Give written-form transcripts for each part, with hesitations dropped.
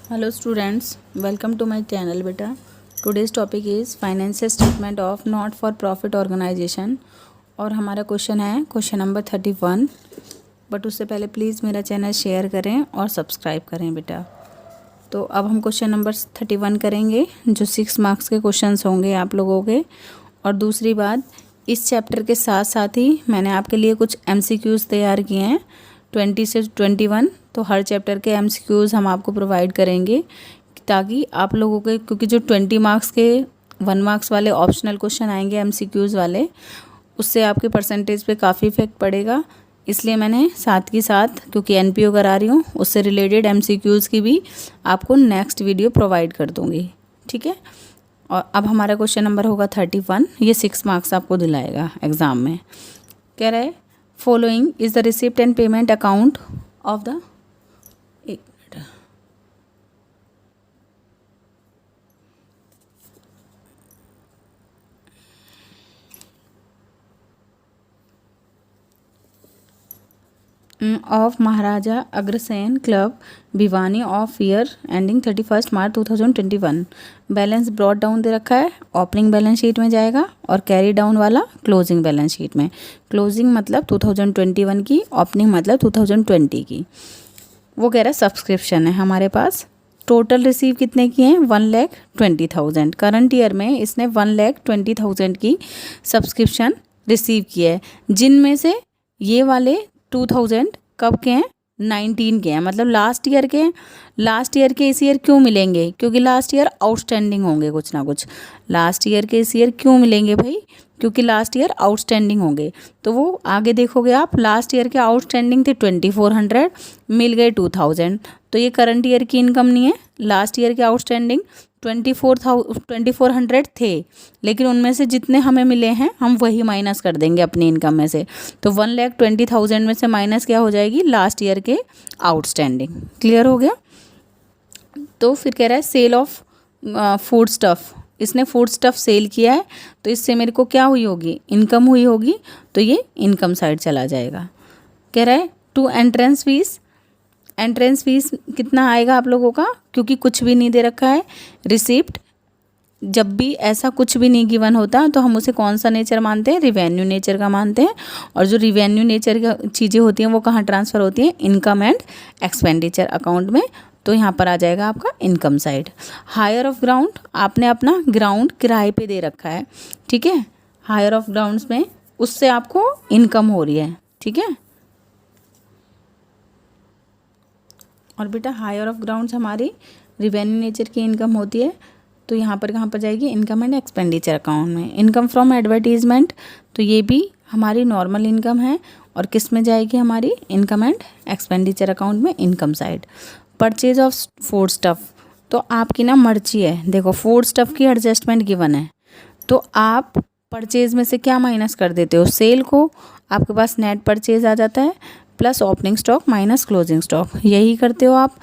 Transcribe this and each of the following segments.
Hello students, welcome to my channel beta. Today's topic is financial statement of not for profit organization और हमारा question है question number 31। But उससे पहले please मेरा channel share करें और सब्सक्राइब करें बेटा। तो अब हम क्वेश्चन नंबर 31 करेंगे जो 6 मार्क्स के क्वेश्चंस होंगे आप लोगों के। और दूसरी बात, इस चैप्टर के साथ साथ ही मैंने आपके लिए कुछ MCQs तैयार किए हैं 20 से 21। तो हर चैप्टर के MCQs हम आपको प्रोवाइड करेंगे ताकि आप लोगों के, क्योंकि जो 20 मार्क्स के 1 मार्क्स वाले ऑप्शनल क्वेश्चन आएंगे MCQs वाले, उससे आपके परसेंटेज पे काफ़ी इफेक्ट पड़ेगा। इसलिए मैंने साथ के साथ, क्योंकि NPO करा रही हूँ, उससे रिलेटेड MCQs की भी आपको नेक्स्ट वीडियो प्रोवाइड कर दूँगी। ठीक है। और अब हमारा क्वेश्चन नंबर होगा 31। ये 6 मार्क्स आपको दिलाएगा एग्ज़ाम में। कह रहा है following is the receipt and payment account of the, एक minute, of Maharaja Agrasen club Bhiwani of year ending 31 March 2021। Balance brought down दे रखा है, ओपनिंग बैलेंस शीट में जाएगा, और कैरी डाउन वाला क्लोजिंग बैलेंस शीट में। क्लोजिंग मतलब 2021 की, ओपनिंग मतलब 2020 की। वो कह रहा है सब्सक्रिप्शन है हमारे पास। टोटल रिसीव कितने की हैं? 1,20,000। करंट ईयर में इसने 1,20,000 की सब्सक्रिप्शन रिसीव की है, जिनमें से ये वाले 2000 कब के हैं? 19 के हैं, मतलब लास्ट ईयर के हैं। लास्ट ईयर के इस ईयर क्यों मिलेंगे? क्योंकि लास्ट ईयर आउटस्टैंडिंग होंगे कुछ ना कुछ। लास्ट ईयर के इस ईयर क्यों मिलेंगे भाई? क्योंकि लास्ट ईयर आउटस्टैंडिंग होंगे। तो वो आगे देखोगे आप, लास्ट ईयर के आउटस्टैंडिंग थे 2400, मिल गए 2000। तो ये करंट ईयर की इनकम नहीं है। लास्ट ईयर के आउटस्टैंडिंग 2400 थे, लेकिन उनमें से जितने हमें मिले हैं हम वही माइनस कर देंगे अपनी इनकम में से। तो 1,20,000 में से माइनस क्या हो जाएगी? लास्ट ईयर के आउटस्टैंडिंग। क्लियर हो गया? तो फिर कह रहा है सेल ऑफ फूड स्टफ़। इसने फूड स्टफ़ सेल किया है, तो इससे मेरे को क्या हुई होगी? इनकम हुई होगी। तो ये इनकम साइड चला जाएगा। कह रहा है to entrance fees. Entrance fees कितना आएगा आप लोगों का? क्योंकि कुछ भी नहीं दे रखा है। रिसिप्ट, जब भी ऐसा कुछ भी नहीं गिवन होता तो हम उसे कौन सा नेचर मानते हैं? रिवेन्यू नेचर का मानते हैं। और जो रिवेन्यू नेचर की चीज़ें होती हैं वो कहाँ ट्रांसफ़र होती हैं? इनकम एंड एक्सपेंडिचर अकाउंट में। तो यहाँ पर आ जाएगा आपका income side. Hire of ground, आपने अपना ग्राउंड किराए पे दे रखा है, ठीक है। हायर ऑफ ग्राउंड्स में उससे आपको इनकम हो रही है, ठीक है। और बेटा हायर ऑफ ग्राउंड्स हमारी रिवेन्यू नेचर की इनकम होती है। तो यहाँ पर कहाँ पर जाएगी? इनकम एंड एक्सपेंडिचर अकाउंट में। इनकम फ्रॉम एडवर्टीजमेंट, तो ये भी हमारी नॉर्मल इनकम है, और किस में जाएगी? हमारी इनकम एंड एक्सपेंडिचर अकाउंट में, income side. Purchase of food stuff, तो आपकी ना मर्जी है। देखो फूड स्टफ़ की एडजस्टमेंट गिवन है, तो आप परचेज में से क्या माइनस कर देते हो? सेल को। आपके पास नेट परचेज आ जाता है, plus opening stock minus closing stock, यही करते हो आप।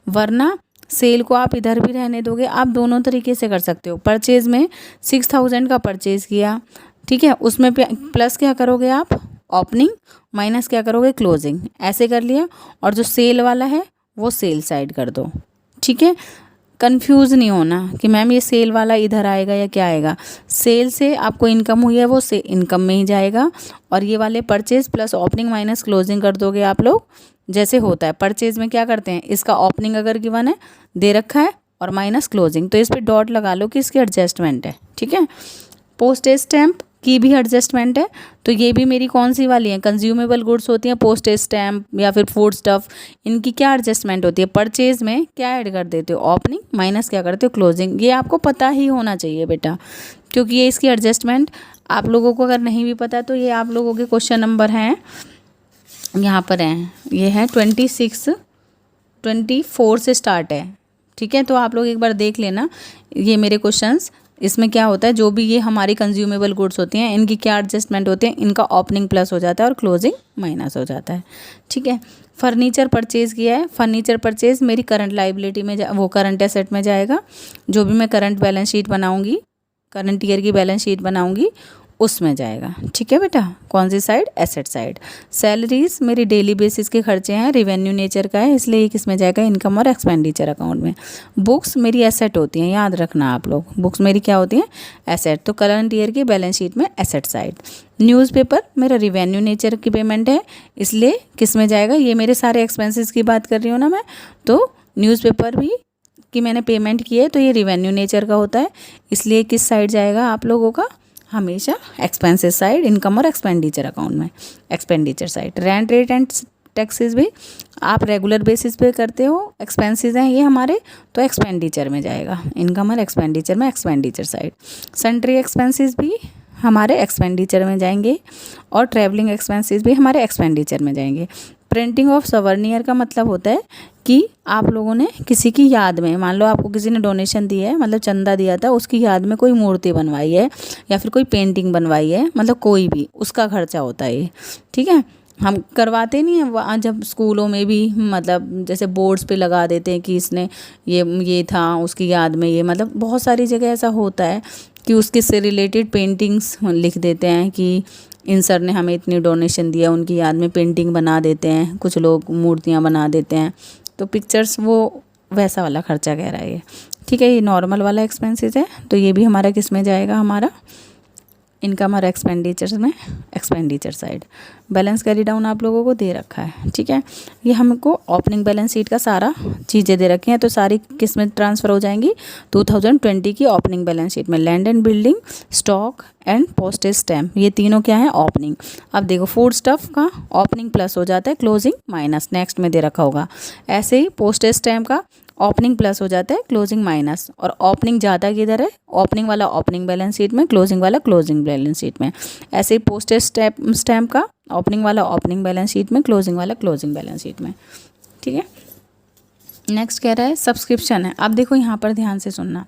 वरना सेल को आप इधर भी रहने दोगे। आप दोनों तरीके से कर सकते हो। परचेज में 6,000 का परचेज किया, ठीक है, उसमें प्लस क्या करोगे आप? ओपनिंग माइनस क्या करोगे? क्लोजिंग। ऐसे कर लिया। और जो सेल वाला है वो सेल साइड कर दो, ठीक है। कंफ्यूज नहीं होना कि मैम ये सेल वाला इधर आएगा या क्या आएगा। सेल से आपको इनकम हुई है वो से इनकम में ही जाएगा। और ये वाले purchase plus opening minus closing कर दोगे आप लोग। जैसे होता है परचेज में क्या करते हैं? इसका ओपनिंग अगर गिवन है, दे रखा है, और माइनस क्लोजिंग, तो इस पर डॉट लगा लो कि इसकी एडजस्टमेंट है, ठीक है। पोस्टेज स्टैम्प की भी एडजस्टमेंट है। तो ये भी मेरी कौन सी वाली है? कंज्यूमेबल गुड्स होती हैं, पोस्टेज स्टैम्प या फिर फूड स्टफ़। इनकी क्या एडजस्टमेंट होती है? परचेज में क्या ऐड कर देते हो? ओपनिंग माइनस क्या करते हो? क्लोजिंग। ये आपको पता ही होना चाहिए बेटा, क्योंकि ये इसकी एडजस्टमेंट आप लोगों को अगर नहीं भी पता तो ये आप लोगों के क्वेश्चन नंबर हैं, यहाँ पर हैं। ये है 26, 24 से स्टार्ट है, ठीक है। तो आप लोग एक बार देख लेना ये मेरे क्वेश्चंस। इसमें क्या होता है? जो भी ये हमारी कंज्यूमेबल गुड्स होती हैं, इनकी क्या एडजस्टमेंट होती है? इनका ओपनिंग प्लस हो जाता है और क्लोजिंग माइनस हो जाता है, ठीक है। फर्नीचर परचेज़ किया है। फर्नीचर परचेज़ मेरी करंट लाइबिलिटी में वो करंट एसेट में जाएगा। जो भी मैं करंट बैलेंस शीट बनाऊंगी, करंट ईयर की बैलेंस शीट बनाऊंगी, उसमें जाएगा। ठीक है बेटा, कौन सी साइड, एसेट साइड। सैलरीज मेरी डेली बेसिस के खर्चे हैं, रिवेन्यू नेचर का है, इसलिए ये किस में जाएगा, इनकम और एक्सपेंडिचर अकाउंट में। बुक्स मेरी एसेट होती हैं, याद रखना आप लोग, बुक्स मेरी क्या होती हैं, एसेट, तो करंट ईयर की बैलेंस शीट में एसेट साइड। न्यूज़पेपर मेरा रिवेन्यू नेचर की पेमेंट है, इसलिए किस में जाएगा, ये मेरे सारे एक्सपेंसेस की बात कर रही हूँ ना मैं, तो न्यूज़पेपर भी कि मैंने पेमेंट की है तो ये रिवेन्यू नेचर का होता है, इसलिए किस साइड जाएगा आप लोगों का, हमेशा एक्सपेंसेस साइड, इनकम और एक्सपेंडिचर अकाउंट में, expenditure side. Rent rate and taxes भी आप रेगुलर बेसिस पे करते हो, एक्सपेंसेस हैं ये हमारे, तो एक्सपेंडिचर में जाएगा, इनकम और एक्सपेंडिचर में, एक्सपेंडिचर साइड। सन्ड्री एक्सपेंसेस भी हमारे एक्सपेंडिचर में जाएंगे और ट्रैवलिंग एक्सपेंसेस भी हमारे एक्सपेंडिचर में जाएंगे। प्रिंटिंग ऑफ सवर्नियर का मतलब होता है कि आप लोगों ने किसी की याद में, मान लो आपको किसी ने डोनेशन दिया है, मतलब चंदा दिया था, उसकी याद में कोई मूर्ति बनवाई है या फिर कोई पेंटिंग बनवाई है, मतलब कोई भी, उसका खर्चा होता है ये। ठीक है, हम करवाते नहीं हैं वहाँ, जब स्कूलों में भी मतलब जैसे बोर्ड्स पे लगा देते हैं कि इसने ये था उसकी याद में, ये मतलब बहुत सारी जगह ऐसा होता है कि उसके से रिलेटेड पेंटिंग्स लिख देते हैं कि इन सर ने हमें इतनी डोनेशन दिया, उनकी याद में पेंटिंग बना देते हैं, कुछ लोग मूर्तियाँ बना देते हैं, तो पिक्चर्स वो वैसा वाला खर्चा कह रहा है ये। ठीक है, ये नॉर्मल वाला एक्सपेंसेस है, तो ये भी हमारा किस में जाएगा, हमारा इनकम और एक्सपेंडिचर्स में, expenditure side. Balance carry down आप लोगों को दे रखा है। ठीक है, ये हमको ओपनिंग बैलेंस शीट का सारा चीज़ें दे रखी हैं, तो सारी किस में ट्रांसफ़र हो जाएंगी, 2020 की ओपनिंग बैलेंस शीट में। Land and building, stock and postage stamp, ये तीनों क्या है, ओपनिंग। अब देखो फूड स्टफ का ओपनिंग प्लस हो जाता है, क्लोजिंग माइनस, नेक्स्ट में दे रखा होगा। ऐसे ही पोस्टेज स्टैम्प का ओपनिंग प्लस हो जाता है, क्लोजिंग माइनस, और ओपनिंग ज़्यादा किधर है, ओपनिंग वाला ओपनिंग बैलेंस शीट में, क्लोजिंग वाला क्लोजिंग बैलेंस शीट में। ऐसे ही पोस्टेज स्टैम्प का ओपनिंग वाला ओपनिंग बैलेंस शीट में, क्लोजिंग वाला क्लोजिंग बैलेंस शीट में। ठीक है, नेक्स्ट कह रहा है सब्सक्रिप्शन है। अब देखो यहाँ पर ध्यान से सुनना,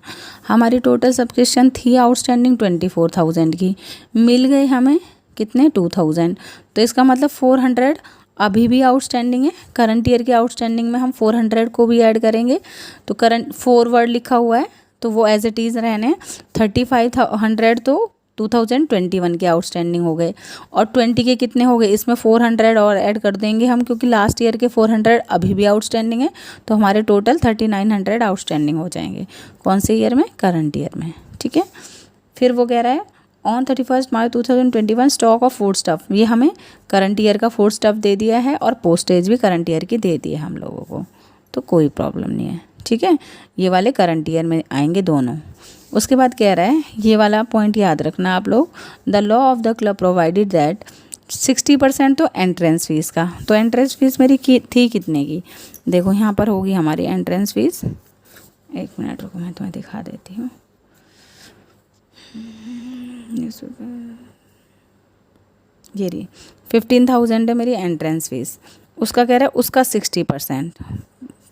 हमारी टोटल सब्सक्रिप्शन थी आउटस्टैंडिंग 24,000 की, मिल गए हमें कितने, 2,000, तो इसका मतलब 400 अभी भी आउटस्टैंडिंग है। करंट ईयर के आउटस्टैंडिंग में हम 400 को भी ऐड करेंगे, तो करंट फॉरवर्ड लिखा हुआ है तो वो एज इट इज़ रहने। 3,500 तो 2021 के आउटस्टैंडिंग हो गए, और 20 के कितने हो गए, इसमें 400 और ऐड कर देंगे हम, क्योंकि लास्ट ईयर के 400 अभी भी आउटस्टैंडिंग है, तो हमारे टोटल 3,900 आउटस्टैंडिंग हो जाएंगे। कौन से ईयर में, करंट ईयर में। ठीक है, फिर वो कह रहा है on 31 March 2021 stock of food stuff, ये हमें करंट ईयर का फूड स्टफ दे दिया है, और पोस्टेज भी करंट ईयर की दे दी है हम लोगों को, तो कोई प्रॉब्लम नहीं है। ठीक है, ये वाले करंट ईयर में आएंगे दोनों। उसके बाद कह रहा है, ये वाला पॉइंट याद रखना आप लोग, the law of the club provided that 60% तो एंट्रेंस फीस का, तो एंट्रेंस फीस मेरी थी कितने की, देखो यहाँ पर होगी हमारी एंट्रेंस फीस, एक मिनट रुको मैं तुम्हें दिखा देती हूँ। ये रही 15,000 है मेरी एंट्रेंस फीस, उसका कह रहा है उसका 60%,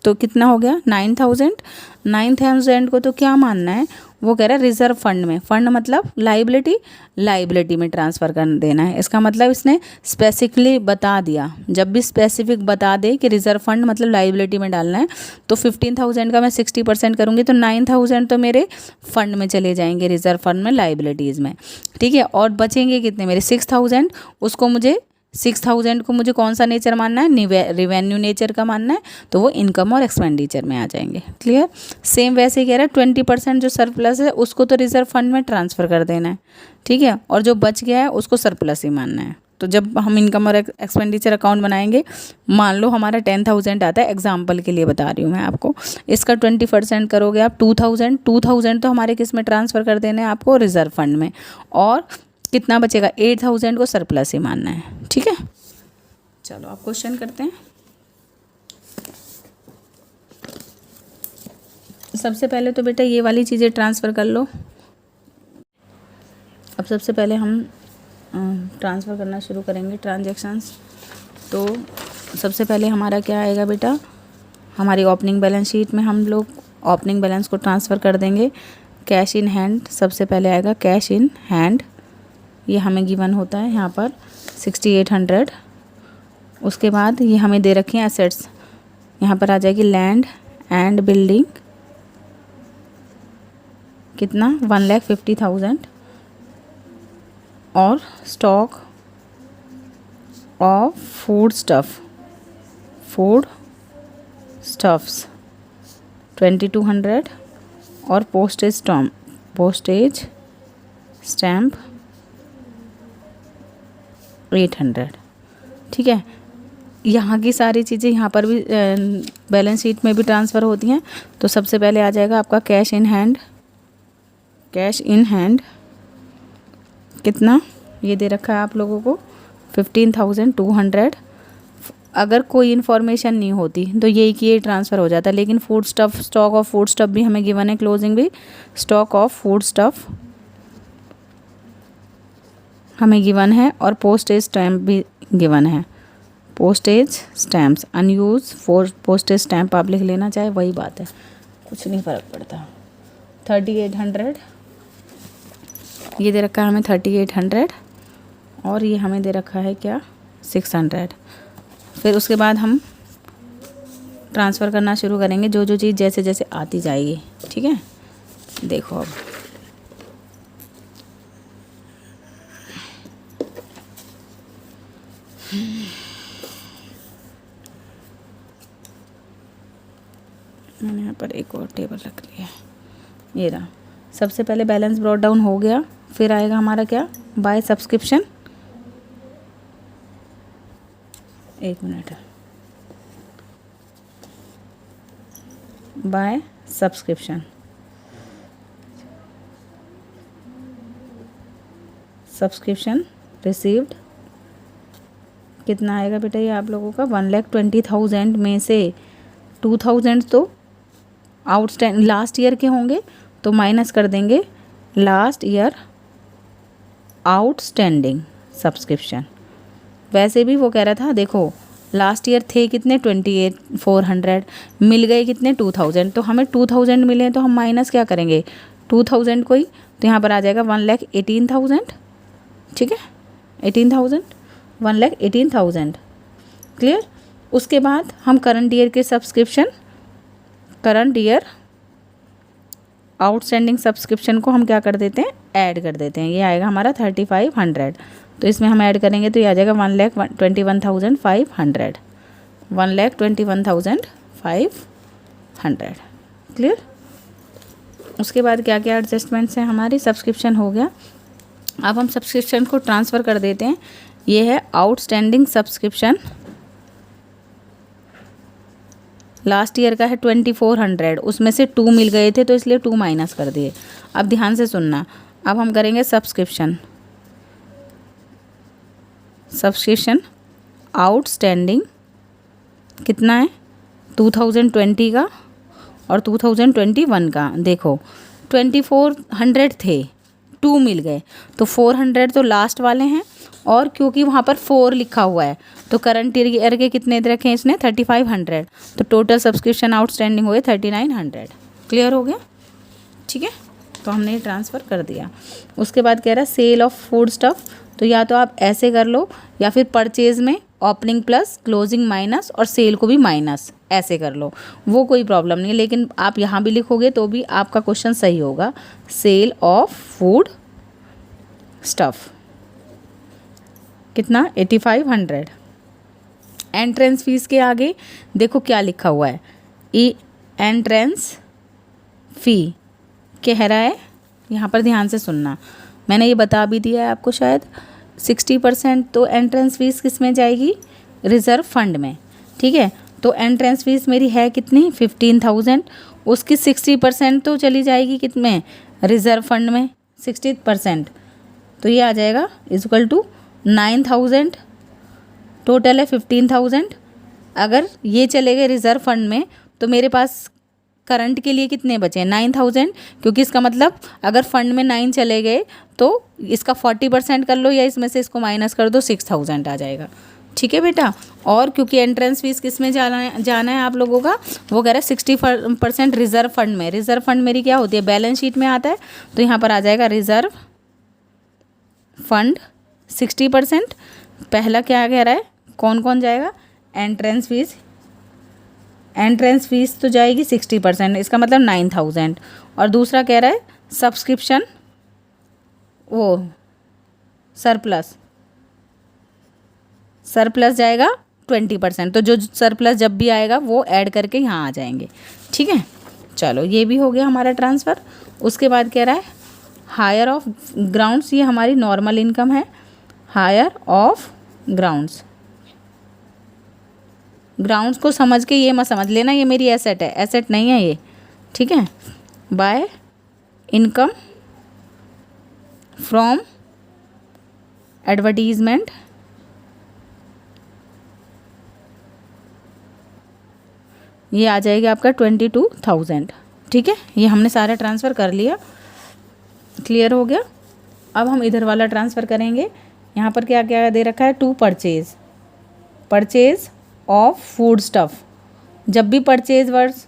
तो कितना हो गया, 9,000। 9,000 को तो क्या मानना है, वो कह रहा है रिजर्व फंड में, फंड मतलब लाइबिलिटी, लाइबिलिटी में ट्रांसफ़र कर देना है। इसका मतलब इसने स्पेसिफिकली बता दिया, जब भी स्पेसिफिक बता दे कि रिजर्व फंड मतलब लाइबिलिटी में डालना है, तो 15,000 का मैं 60% करूँगी, तो 9,000 तो मेरे फंड में चले जाएंगे, रिजर्व फंड में, लाइबिलिटीज़ में। ठीक है, और बचेंगे कितने मेरे 6,000, उसको मुझे 6,000 को मुझे कौन सा नेचर मानना है, रिवेन्यू नेचर का मानना है, तो वो इनकम और एक्सपेंडिचर में आ जाएंगे। क्लियर, सेम वैसे ही कह रहा है 20% जो सरप्लस है उसको तो रिजर्व फंड में ट्रांसफ़र कर देना है। ठीक है, और जो बच गया है उसको सरप्लस ही मानना है। तो जब हम इनकम और एक्सपेंडिचर अकाउंट बनाएंगे, मान लो हमारा 10,000 आता है, एग्जाम्पल के लिए बता रही हूँ मैं आपको, इसका 20% करोगे आप 2,000 तो हमारे किस में ट्रांसफ़र कर देना है आपको, रिजर्व फंड में, और कितना बचेगा, 8,000 को सरप्लस ही मानना है। ठीक है, चलो आप क्वेश्चन करते हैं। सबसे पहले तो बेटा ये वाली चीज़ें ट्रांसफ़र कर लो। अब सबसे पहले हम ट्रांसफ़र करना शुरू करेंगे ट्रांजैक्शंस। तो सबसे पहले हमारा क्या आएगा बेटा, हमारी ओपनिंग बैलेंस शीट में हम लोग ओपनिंग बैलेंस को ट्रांसफ़र कर देंगे। कैश इन हैंड सबसे पहले आएगा, कैश इन हैंड, ये हमें गिवन होता है यहाँ पर 6,800। उसके बाद ये हमें दे रखे हैं एसेट्स, यहाँ पर आ जाएगी लैंड एंड बिल्डिंग, कितना 1,50,000, और स्टॉक ऑफ फूड स्टफ्स 2200 और पोस्टेज स्टैम्प 800। ठीक है, यहाँ की सारी चीज़ें यहाँ पर भी बैलेंस शीट में भी ट्रांसफ़र होती हैं। तो सबसे पहले आ जाएगा आपका कैश इन हैंड कितना ये दे रखा है आप लोगों को 15,200। अगर कोई इन्फॉर्मेशन नहीं होती तो यही कि ये ट्रांसफ़र हो जाता है, लेकिन स्टॉक ऑफ फूड स्टफ भी हमें गिवन है, क्लोजिंग भी स्टॉक ऑफ फूड स्टफ हमें गिवन है और पोस्टेज स्टैम्प भी गिवन है। Postage stamps unused postage stamp आप लिख लेना, चाहे वही बात है, कुछ नहीं फ़र्क पड़ता। 3800 ये दे रखा है हमें 3800 और ये हमें दे रखा है क्या 600। फिर उसके बाद हम ट्रांसफ़र करना शुरू करेंगे जो चीज़ जैसे जैसे आती जाएगी। ठीक है, देखो अब मैंने यहाँ पर एक और टेबल रख लिया है, ये रहा। सबसे पहले बैलेंस ब्रॉट डाउन हो गया, फिर आएगा हमारा क्या बाय सब्सक्रिप्शन। एक मिनट, बाय सब्सक्रिप्शन रिसीव्ड कितना आएगा बेटा ये आप लोगों का 1,20,000 में से 2,000 तो आउटस्टैंड लास्ट ईयर के होंगे, तो माइनस कर देंगे लास्ट ईयर आउटस्टैंडिंग सब्सक्रिप्शन। वैसे भी वो कह रहा था देखो लास्ट ईयर थे कितने 28,400, मिल गए कितने 2,000, तो हमें 2,000 मिले हैं तो हम माइनस क्या करेंगे 2,000 को ही, तो यहाँ पर आ जाएगा 1,18,000। ठीक है, 1,18,000 क्लियर। उसके बाद हम करंट ईयर के करंट ईयर आउटस्टैंडिंग सब्सक्रिप्शन को हम क्या कर देते हैं ऐड कर देते हैं, ये आएगा हमारा 3,500। तो इसमें हम ऐड करेंगे तो ये आ जाएगा 1,21,500 1,21,500 क्लियर। उसके बाद क्या क्या एडजस्टमेंट्स हैं हमारी, सब्सक्रिप्शन हो गया। अब हम सब्सक्रिप्शन को ट्रांसफ़र कर देते हैं। ये है आउटस्टैंडिंग सब्सक्रिप्शन, लास्ट ईयर का है 2,400, उसमें से 2 मिल गए थे तो इसलिए 2 माइनस कर दिए। अब ध्यान से सुनना, अब हम करेंगे सब्सक्रिप्शन आउटस्टैंडिंग कितना है 2020 का और 2021 का। देखो 2,400 थे, 2 मिल गए तो 400 तो लास्ट वाले हैं, और क्योंकि वहाँ पर 4 लिखा हुआ है तो करंट ईयर के कितने दे रखे हैं इसने 3,500, तो टोटल सब्सक्रिप्शन आउटस्टैंडिंग हुए 3,900। क्लियर हो गया। ठीक है, तो हमने ये ट्रांसफ़र कर दिया। उसके बाद कह रहा है सेल ऑफ फूड स्टफ, तो या तो आप ऐसे कर लो या फिर परचेज़ में ओपनिंग प्लस क्लोजिंग माइनस और सेल को भी माइनस ऐसे कर लो, वो कोई प्रॉब्लम नहीं है, लेकिन आप यहाँ भी लिखोगे तो भी आपका क्वेश्चन सही होगा। सेल ऑफ फूड स्टफ कितना 8,500। एंट्रेंस फीस के आगे देखो क्या लिखा हुआ है, एंट्रेंस फ़ी कह रहा है, यहाँ पर ध्यान से सुनना, मैंने ये बता भी दिया है आपको शायद। 60% तो एंट्रेंस फीस किस में जाएगी रिज़र्व फंड में। ठीक है, तो एंट्रेंस फीस मेरी है कितनी 15,000, उसकी 60% तो चली जाएगी कितने रिज़र्व फंड में 60%, तो ये आ जाएगा इक्वल टू 9,000। टोटल है 15,000। अगर ये चले गए रिज़र्व फंड में तो मेरे पास करंट के लिए कितने बचे 9,000, क्योंकि इसका मतलब अगर फंड में 9 चले गए तो इसका 40% कर लो या इसमें से इसको माइनस कर दो 6,000 आ जाएगा। ठीक है बेटा, और क्योंकि एंट्रेंस फीस किस में जाना है आप लोगों का, वो कह रहा है 60% रिज़र्व फंड में। रिज़र्व फंड मेरी क्या होती है बैलेंस शीट में आता है, तो यहाँ पर आ जाएगा रिज़र्व फंड 60%। पहला क्या कह रहा है कौन कौन जाएगा, एंट्रेंस फीस तो जाएगी 60%, इसका मतलब 9,000, और दूसरा कह रहा है सब्सक्रिप्शन वो सरप्लस, सरप्लस जाएगा 20%। तो जो सरप्लस जब भी आएगा वो ऐड करके यहाँ आ जाएंगे, ठीक है। चलो ये भी हो गया हमारा ट्रांसफ़र। उसके बाद कह रहा है हायर ऑफ ग्राउंड्स, ये हमारी नॉर्मल इनकम है। हायर ऑफ ग्राउंड्स, ग्राउंड्स को समझ के ये मत समझ लेना ये मेरी एसेट है, एसेट नहीं है ये, ठीक है। बाय इनकम फ्रॉम एडवर्टीजमेंट, ये आ जाएगा आपका 22,000, ठीक है। ये हमने सारा ट्रांसफ़र कर लिया, क्लियर हो गया। अब हम इधर वाला ट्रांसफ़र करेंगे। यहाँ पर क्या क्या दे रखा है, to purchase, purchase of food stuff. जब भी परचेज वर्ड्स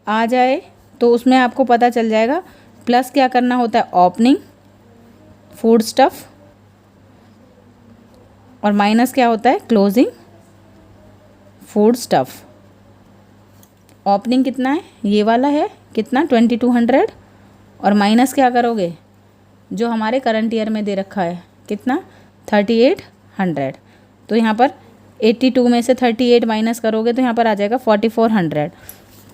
आ जाए तो उसमें आपको पता चल जाएगा प्लस क्या करना होता है, ओपनिंग फूड स्टफ़, और माइनस क्या होता है, क्लोजिंग फूड स्टफ़। ओपनिंग कितना है, ये वाला है कितना 2200, और माइनस क्या करोगे, जो हमारे करंट ईयर में दे रखा है कितना 3800। तो यहाँ पर 82 में से 38 माइनस करोगे तो यहाँ पर आ जाएगा 4400।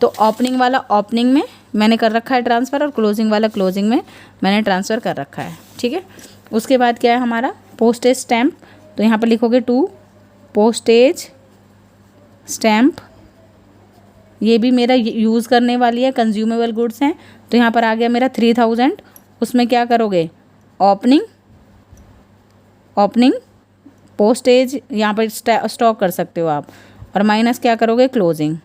तो ओपनिंग वाला ओपनिंग में मैंने कर रखा है ट्रांसफ़र, और क्लोजिंग वाला क्लोजिंग में मैंने ट्रांसफ़र कर रखा है, ठीक है। उसके बाद क्या है हमारा पोस्टेज स्टैम्प, तो यहाँ पर लिखोगे टू पोस्टेज स्टैम्प, ये भी मेरा यूज़ करने वाली है, कंज्यूमेबल गुड्स हैं। तो यहाँ पर आ गया मेरा 3000, उसमें क्या करोगे, ओपनिंग, ओपनिंग पोस्टेज यहाँ पर स्टॉक कर सकते हो आप, और माइनस क्या करोगे, क्लोजिंग,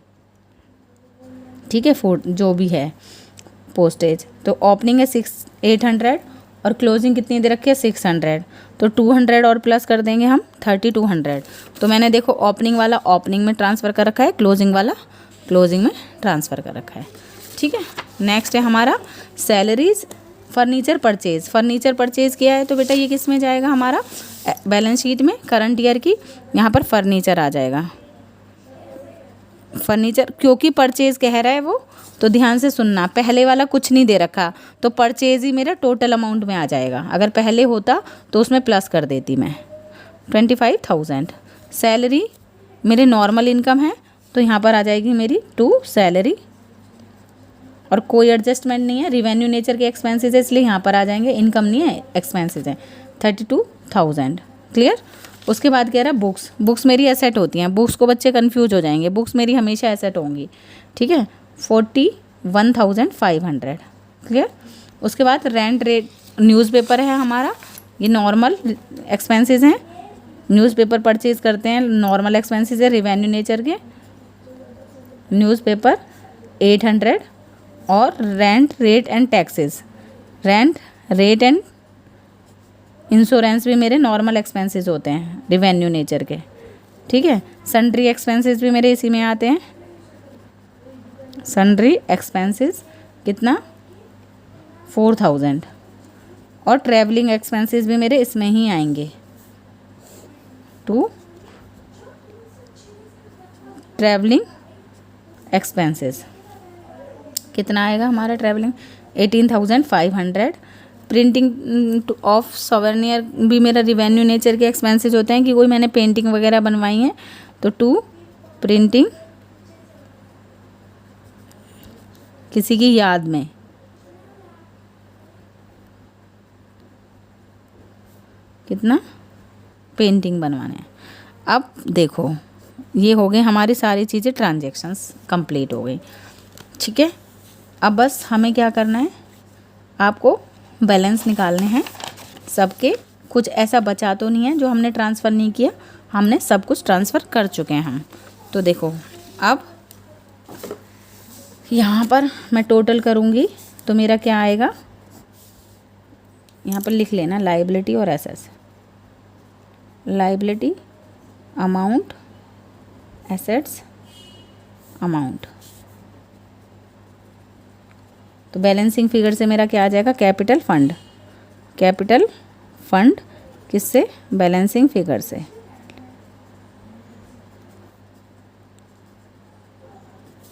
ठीक है, फूड जो भी है पोस्टेज। तो ओपनिंग है 800 और क्लोजिंग कितनी दे रखी है 600, तो 200 और प्लस कर देंगे हम 3200। तो मैंने देखो ओपनिंग वाला ओपनिंग में ट्रांसफ़र कर रखा है, क्लोजिंग वाला क्लोजिंग में ट्रांसफ़र कर रखा है, ठीक है। नेक्स्ट है हमारा salaries furniture purchase. Furniture purchase किया है तो बेटा ये किस में जाएगा, हमारा बैलेंस शीट में करंट ईयर की, यहाँ पर फर्नीचर आ जाएगा। फर्नीचर क्योंकि परचेज कह रहा है वो, तो ध्यान से सुनना, पहले वाला कुछ नहीं दे रखा तो परचेज ही मेरा टोटल अमाउंट में आ जाएगा। अगर पहले होता तो उसमें प्लस कर देती मैं 25,000। सैलरी मेरे नॉर्मल इनकम है तो यहाँ पर आ जाएगी मेरी टू सैलरी, और कोई एडजस्टमेंट नहीं है, रिवेन्यू नेचर के एक्सपेंसेस है इसलिए यहाँ पर आ जाएंगे, इनकम नहीं है एक्सपेंसेस हैं 32,000, क्लियर। उसके बाद कह रहा है बुक्स, बुक्स मेरी एसेट होती हैं, बुक्स को बच्चे कंफ्यूज हो जाएंगे, बुक्स मेरी हमेशा एसेट होंगी, ठीक है। 41,500, क्लियर। उसके बाद रेंट रेट, न्यूज़पेपर है हमारा, ये नॉर्मल एक्सपेंसेस हैं, न्यूज़पेपर परचेज करते हैं, नॉर्मल एक्सपेंसेस है रिवेन्यू नेचर के। न्यूज़पेपर 800, और rent rate and taxes, rent rate and insurance भी मेरे नॉर्मल एक्सपेंसेस होते हैं रिवेन्यू नेचर के, ठीक है। सन्ड्री एक्सपेंसेस भी मेरे इसी में आते हैं, सन्ड्री एक्सपेंसेस कितना 4,000, और ट्रैवलिंग एक्सपेंसेस भी मेरे इसमें ही आएंगे, टू ट्रैवलिंग एक्सपेंसेस कितना आएगा हमारा ट्रैवलिंग 18,500। प्रिंटिंग ऑफ सॉवेनियर भी मेरा रिवेन्यू नेचर के एक्सपेंसेस होते हैं कि कोई मैंने पेंटिंग वगैरह बनवाई है तो टू प्रिंटिंग किसी की याद में, कितना पेंटिंग बनवाने हैं। अब देखो ये हो गए हमारी सारी चीज़ें, ट्रांजैक्शंस कंप्लीट हो गई, ठीक है। अब बस हमें क्या करना है, आपको बैलेंस निकालने हैं सबके, कुछ ऐसा बचा तो नहीं है जो हमने ट्रांसफ़र नहीं किया, हमने सब कुछ ट्रांसफ़र कर चुके हैं हम। तो देखो अब यहाँ पर मैं टोटल करूँगी तो मेरा क्या आएगा, यहाँ पर लिख लेना लायबिलिटी और assets, liability amount, assets amount. तो बैलेंसिंग फिगर से मेरा क्या आ जाएगा, कैपिटल फंड, कैपिटल फंड किससे, बैलेंसिंग फिगर से।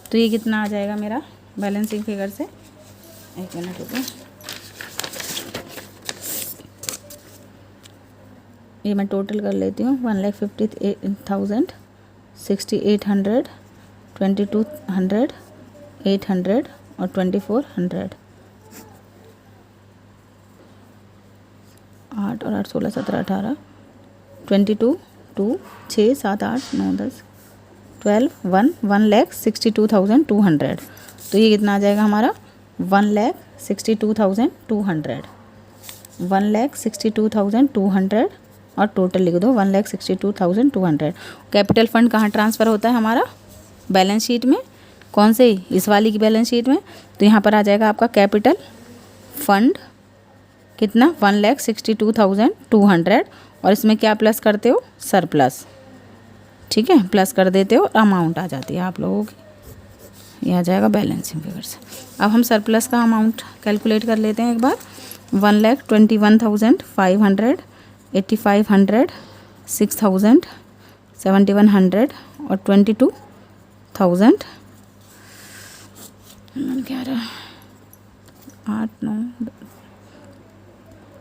तो ये कितना आ जाएगा मेरा बैलेंसिंग फिगर से, एक मिनट रुको, ये मैं टोटल कर लेती हूँ, 1,50,000, 6,800, 2,200, 800 और 2,400। 8 और 8 16 17 18 22 2 6 7 8 9 10 12 1,62,200। तो ये कितना आ जाएगा हमारा 1,62,200, 1,62,200 और टोटल लिख दो 1,62,200। कैपिटल फंड कहाँ ट्रांसफ़र होता है हमारा? बैलेंस शीट में। कौन से? इस वाली की बैलेंस शीट में। तो यहाँ पर आ जाएगा आपका कैपिटल फंड कितना 1,62,200 और इसमें क्या प्लस करते हो? सरप्लस। ठीक है, प्लस कर देते हो, अमाउंट आ जाती है आप लोगों की, ये आ जाएगा बैलेंसिंग फिगर से। अब हम सरप्लस का अमाउंट कैलकुलेट कर लेते हैं एक बार। 1,21,500, 8,500, 6,000, 7,100 और 22,000। 11 8 9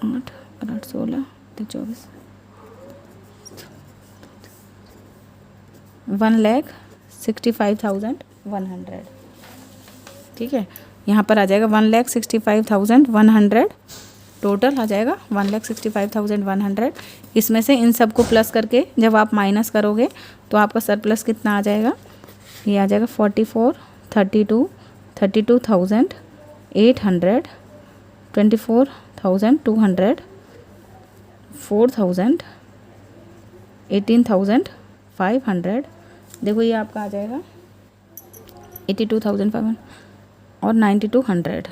8 और 8 16 24 1,65,100। ठीक है, यहाँ पर आ जाएगा 1,65,100 टोटल आ जाएगा 1,65,100। इसमें से इन सब को प्लस करके जब आप माइनस करोगे तो आपका सरप्लस कितना आ जाएगा? ये आ जाएगा 44 32 32,800 24,200 4,000 18,500। देखो ये आपका आ जाएगा 82,500 और 9,200।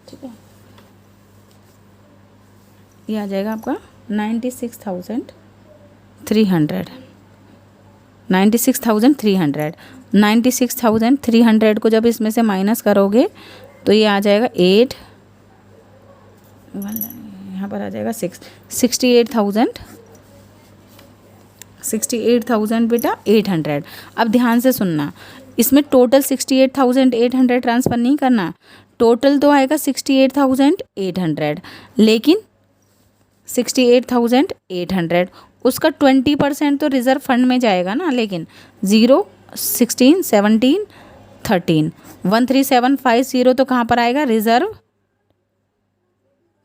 ठीक है, ये आ जाएगा आपका 96,300। 96,300 96,300 को जब इसमें से माइनस करोगे तो ये आ जाएगा 8 यहाँ पर आ जाएगा 68,000 बेटा 800। अब ध्यान से सुनना, इसमें टोटल 68,800 ट्रांसफ़र नहीं करना, टोटल तो आएगा 68,800 लेकिन 68,800 उसका 20% तो रिज़र्व फंड में जाएगा ना। लेकिन 0 16 17 13 13750 तो कहाँ पर आएगा? रिज़र्व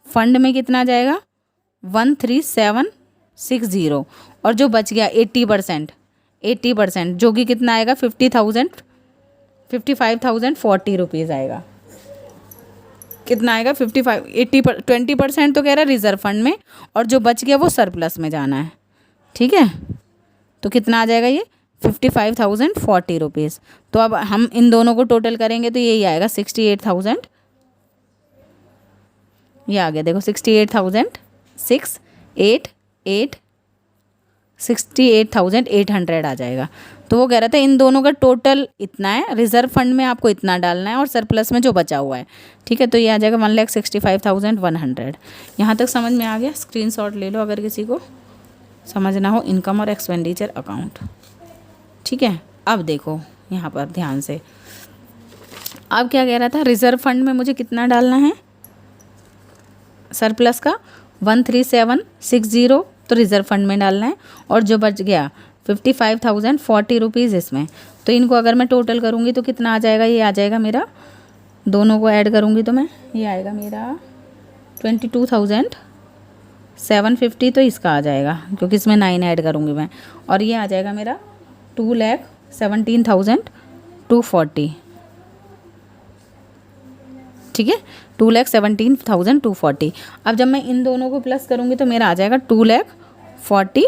फंड में कितना जाएगा? 13760 और जो बच गया 80% जो कि कितना आएगा? 55,040 रुपीज़ आएगा। कितना आएगा? 20% तो कह रहा है रिज़र्व फंड में और जो बच गया वो सरप्लस में जाना है। ठीक है, तो कितना आ जाएगा? ये 55,040 रुपीज़। तो अब हम इन दोनों को टोटल करेंगे तो यही आएगा 68,000। ये आ गया देखो 68,800 आ जाएगा। तो वो कह रहा था इन दोनों का टोटल इतना है, रिज़र्व फंड में आपको इतना डालना है और सरप्लस में जो बचा हुआ है। ठीक है, तो ये आ जाएगा 1,65,100। यहाँ तक समझ में आ गया? स्क्रीनशॉट ले लो अगर किसी को समझना हो इनकम और एक्सपेंडिचर अकाउंट। ठीक है, अब देखो यहाँ पर ध्यान से, अब क्या कह रहा था? रिज़र्व फंड में मुझे कितना डालना है? सरप्लस का 13760 तो रिज़र्व फंड में डालना है और जो बच गया 55,040 रुपीज़ इसमें। तो इनको अगर मैं टोटल करूँगी तो कितना आ जाएगा? ये आ जाएगा मेरा, दोनों को ऐड करूँगी तो मैं, ये आएगा मेरा 22,750 तो इसका आ जाएगा क्योंकि इसमें 9 ऐड करूँगी मैं। और ये आ जाएगा मेरा 2,17,240। ठीक है, 2,17,240। अब जब मैं इन दोनों को प्लस करूँगी तो मेरा आ जाएगा 2,40,000।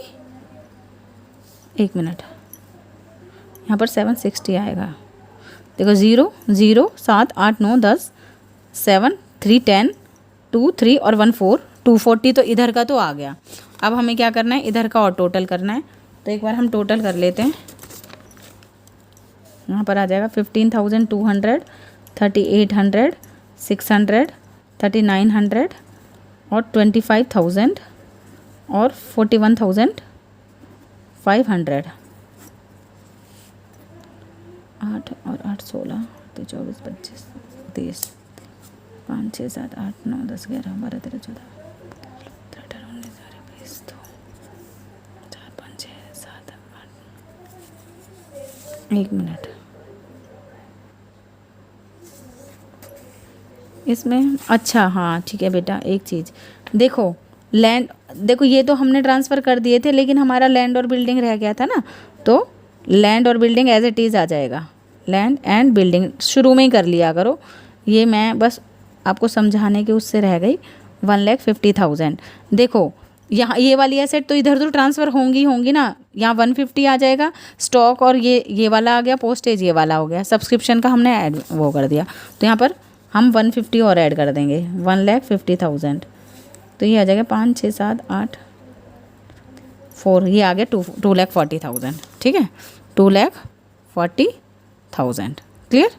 एक मिनट, यहाँ पर 760 आएगा। देखो 0 0 7 8 9 10 7 3 10 2 3 और 1 4 240 तो इधर का तो आ गया। अब हमें क्या करना है? इधर का और टोटल करना है। तो एक बार हम टोटल कर लेते हैं। यहाँ पर आ जाएगा 15,200 3,800 600 3,900 और 25,000 और 41,500। 8 और 8 16 24 25 30 5 6 7 8 9 10 11 12 13 14 18 19 एक मिनट, इसमें अच्छा हाँ ठीक है बेटा, एक चीज़ देखो, लैंड देखो ये तो हमने ट्रांसफ़र कर दिए थे, लेकिन हमारा लैंड और बिल्डिंग रह गया था ना, तो लैंड और बिल्डिंग एज इट इज़ आ जाएगा। लैंड एंड बिल्डिंग शुरू में ही कर लिया करो, ये मैं बस आपको समझाने के उससे रह गई। 1,50,000 देखो यहाँ ये वाली एसेट तो इधर उधर ट्रांसफ़र होंगी ना, यहाँ 150 आ जाएगा स्टॉक, और ये वाला आ गया पोस्टेज, ये वाला हो गया सब्सक्रिप्शन का, हमने ऐड वो कर दिया, तो यहाँ पर हम 150 और ऐड कर देंगे, 1,50,000, तो ये आ जाएगा 5, 6, 7, 8, 4, ये आ गया 2,40,000, ठीक है, 2,40,000 क्लियर।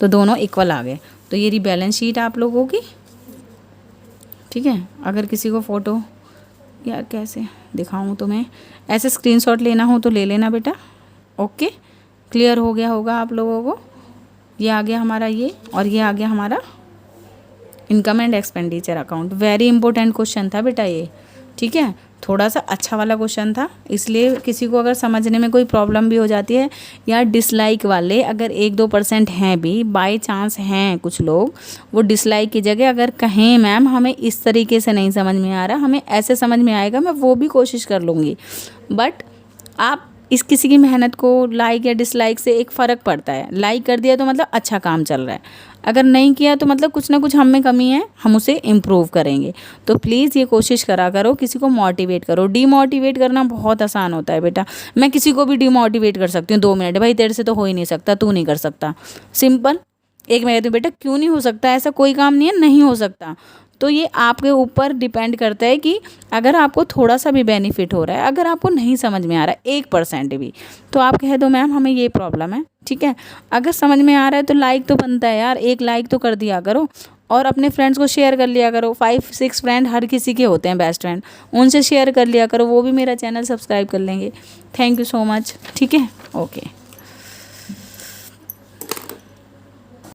तो दोनों इक्वल आ गए, तो ये रही बैलेंस शीट आप लोगों की, ठीक है। अगर किसी को फ़ोटो या कैसे दिखाऊं तुम्हें, ऐसे स्क्रीनशॉट लेना हो तो ले लेना बेटा, ओके। क्लियर हो गया होगा आप लोगों को, ये आ गया हमारा ये, और ये आ गया हमारा income and expenditure account. Very important question था बेटा ये, ठीक है, थोड़ा सा अच्छा वाला क्वेश्चन था, इसलिए किसी को अगर समझने में कोई प्रॉब्लम भी हो जाती है, या डिसलाइक वाले अगर 1-2% हैं भी बाय चांस हैं कुछ लोग, वो डिसलाइक की जगह अगर कहें मैम हमें इस तरीके से नहीं समझ में आ रहा, हमें ऐसे समझ में आएगा, मैं वो भी कोशिश कर लूँगी, बट आप इस किसी की मेहनत को लाइक या डिसलाइक से एक फ़र्क पड़ता है। लाइक कर दिया तो मतलब अच्छा काम चल रहा है, अगर नहीं किया तो मतलब कुछ ना कुछ हम में कमी है, हम उसे इम्प्रूव करेंगे। तो प्लीज़ ये कोशिश करा करो, किसी को मोटिवेट करो। डीमोटिवेट करना बहुत आसान होता है बेटा, मैं किसी को भी डीमोटिवेट कर सकती हूँ 2 मिनट, भाई तेरे से तो हो ही नहीं सकता, तू नहीं कर सकता, सिंपल। एक मैं कहती हूँ बेटा क्यों नहीं हो सकता, ऐसा कोई काम नहीं है नहीं हो सकता। तो ये आपके ऊपर डिपेंड करता है कि अगर आपको थोड़ा सा भी बेनिफिट हो रहा है, अगर आपको नहीं समझ में आ रहा है 1% भी, तो आप कह दो मैम हमें ये प्रॉब्लम है, ठीक है। अगर समझ में आ रहा है तो लाइक तो बनता है यार, एक लाइक तो कर दिया करो, और अपने फ्रेंड्स को शेयर कर लिया करो। 5-6 फ्रेंड हर किसी के होते हैं बेस्ट फ्रेंड, उनसे शेयर कर लिया करो, वो भी मेरा चैनल सब्सक्राइब कर लेंगे। थैंक यू सो मच, ठीक है, ओके।